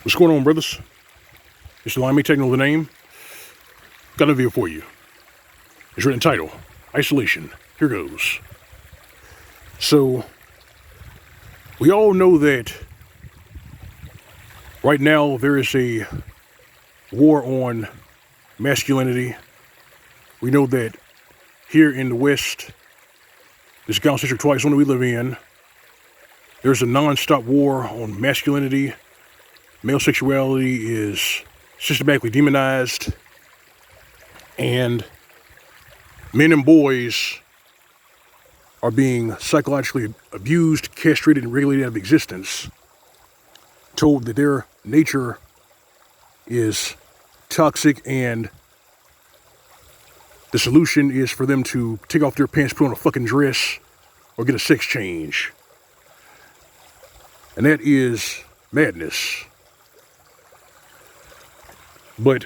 What's going on, brothers? Mr. Limey, taking over the name. Got a video for you. It's written title, Isolation. Here goes. So, we all know that right now there is a war on masculinity. We know that here in the West, this Gauss-centric twilight zone that we live in, there's a non-stop war on masculinity. Male sexuality is systematically demonized, and men and boys are being psychologically abused, castrated, and regulated out of existence, told that their nature is toxic and the solution is for them to take off their pants, put on a fucking dress, or get a sex change. And that is madness. But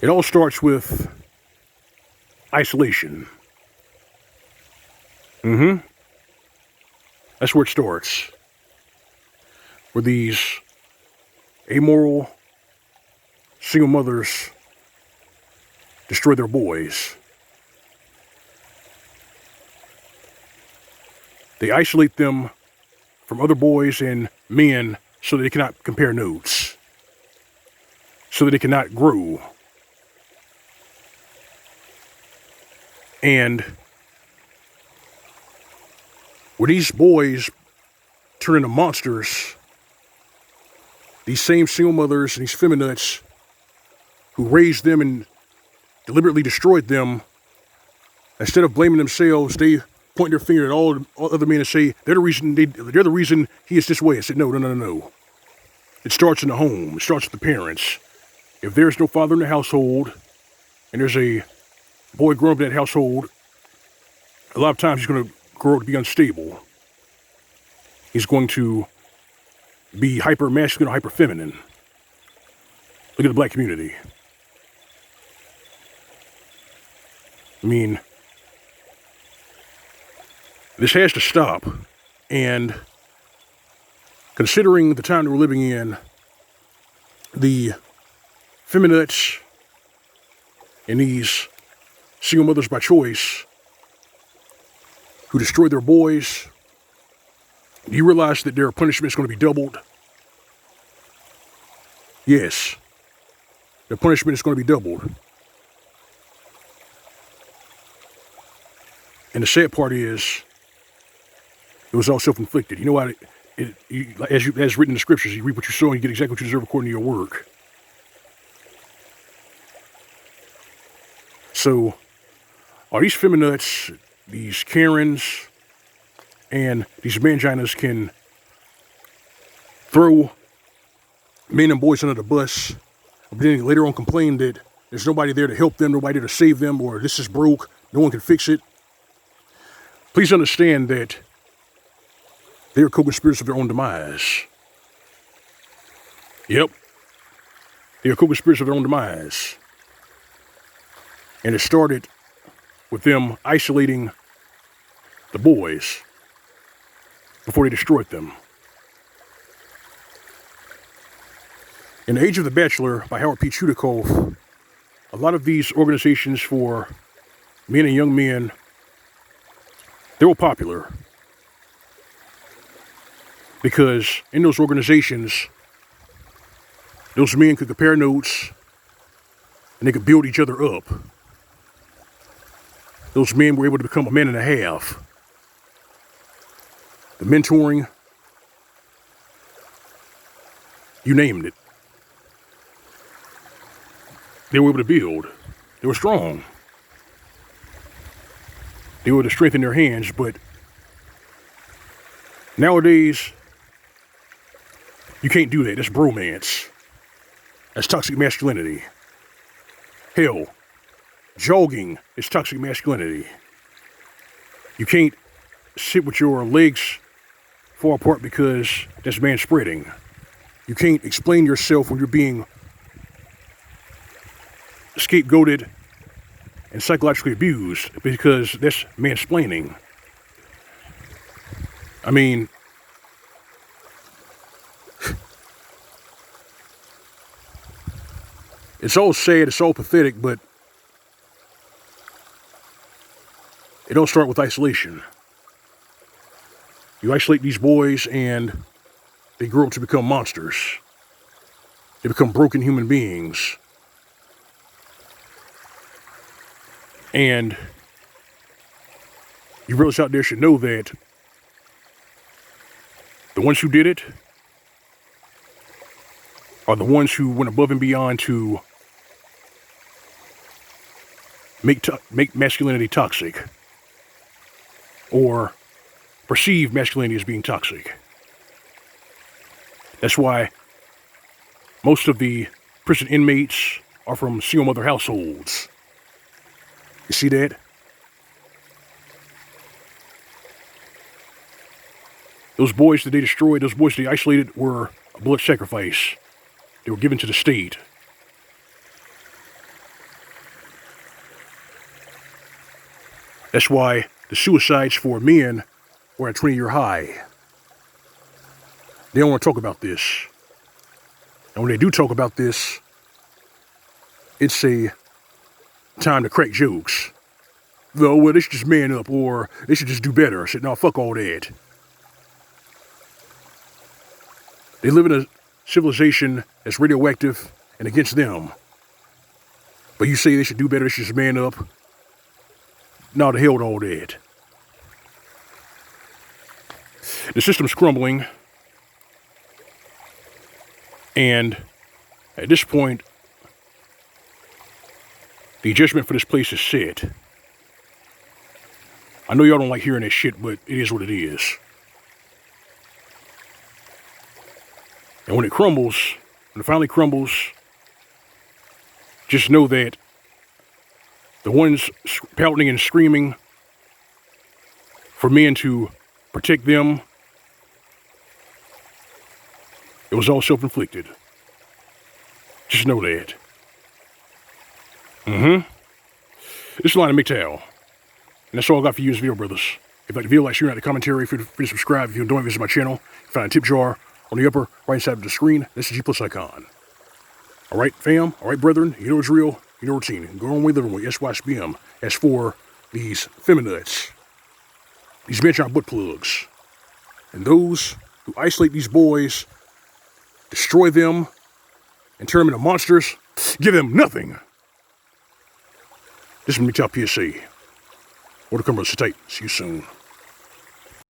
it all starts with isolation. That's where it starts. Where these amoral single mothers destroy their boys. They isolate them from other boys and men so that they cannot compare notes, so that they cannot grow. And when these boys turn into monsters, these same single mothers and these feminists who raised them and deliberately destroyed them, instead of blaming themselves, they point their finger at all other men and say they're the reason he is this way. I said, no. It starts in the home. It starts with the parents. If there's no father in the household, and there's a boy growing up in that household, a lot of times he's going to grow up to be unstable. He's going to be hyper masculine or hyper feminine. Look at the black community. I mean, this has to stop. And considering the time that we're living in, the feminists and these single mothers by choice who destroy their boys, do you realize that their punishment is going to be doubled? Yes, their punishment is going to be doubled. And the sad part is, it was all self-inflicted. You know what? As written in the scriptures, you reap what you sow and you get exactly what you deserve according to your work. So, are these feminists, these Karens, and these manginas can throw men and boys under the bus, but then later on complain that there's nobody there to help them, nobody there to save them, or this is broke, no one can fix it? Please understand that they are co-conspirators of their own demise. Yep. They are co-conspirators of their own demise. And it started with them isolating the boys before they destroyed them. In The Age of the Bachelor by Howard P. Chudikoff, a lot of these organizations for men and young men, they were popular. Because in those organizations, those men could compare notes and they could build each other up. Those men were able to become a man and a half. The mentoring, you named it. They were able to build. They were strong. They were able to strengthen their hands, but nowadays, you can't do that. That's bromance. That's toxic masculinity. Hell, jogging is toxic masculinity. You can't sit with your legs far apart because that's man spreading. You can't explain yourself when you're being scapegoated and psychologically abused because that's mansplaining. I mean, It's all sad, it's all pathetic, but it all starts with isolation. You isolate these boys and they grow up to become monsters. They become broken human beings. And you realize out there should know that the ones who did it are the ones who went above and beyond to make masculinity toxic, or perceive masculinity as being toxic. That's why most of the prison inmates are from single mother households. You see that? Those boys that they destroyed, those boys they isolated, were a blood sacrifice. They were given to the state. That's why the suicides for men were at a 20-year high. They don't want to talk about this. And when they do talk about this, it's a time to crack jokes. Though, well, they should just man up, or they should just do better. I said, no, fuck all that. They live in a civilization that's radioactive and against them. But you say they should do better, they should just man up. No, to hell with all that. The system's crumbling. And at this point, the judgment for this place is set. I know y'all don't like hearing that shit, but it is what it is. And when it crumbles, when it finally crumbles, just know that the ones pouting and screaming for men to protect them, it was all self-inflicted. Just know that. This is Mgtow. And that's all I got for you in this video, brothers. If you like the video, like, share, and the commentary, feel free to subscribe. If you don't visit my channel, you find a tip jar on the upper right side of the screen. That's the G+ icon. Alright, fam. Alright, brethren. You know it's real. You know routine. Go on way living with SYSBM. As for these feminists, these Mgtow butt plugs, and those who isolate these boys, destroy them, and turn them into monsters, give them nothing. This is Mgtow PSA. Or to come, brothers, stay tight. See you soon.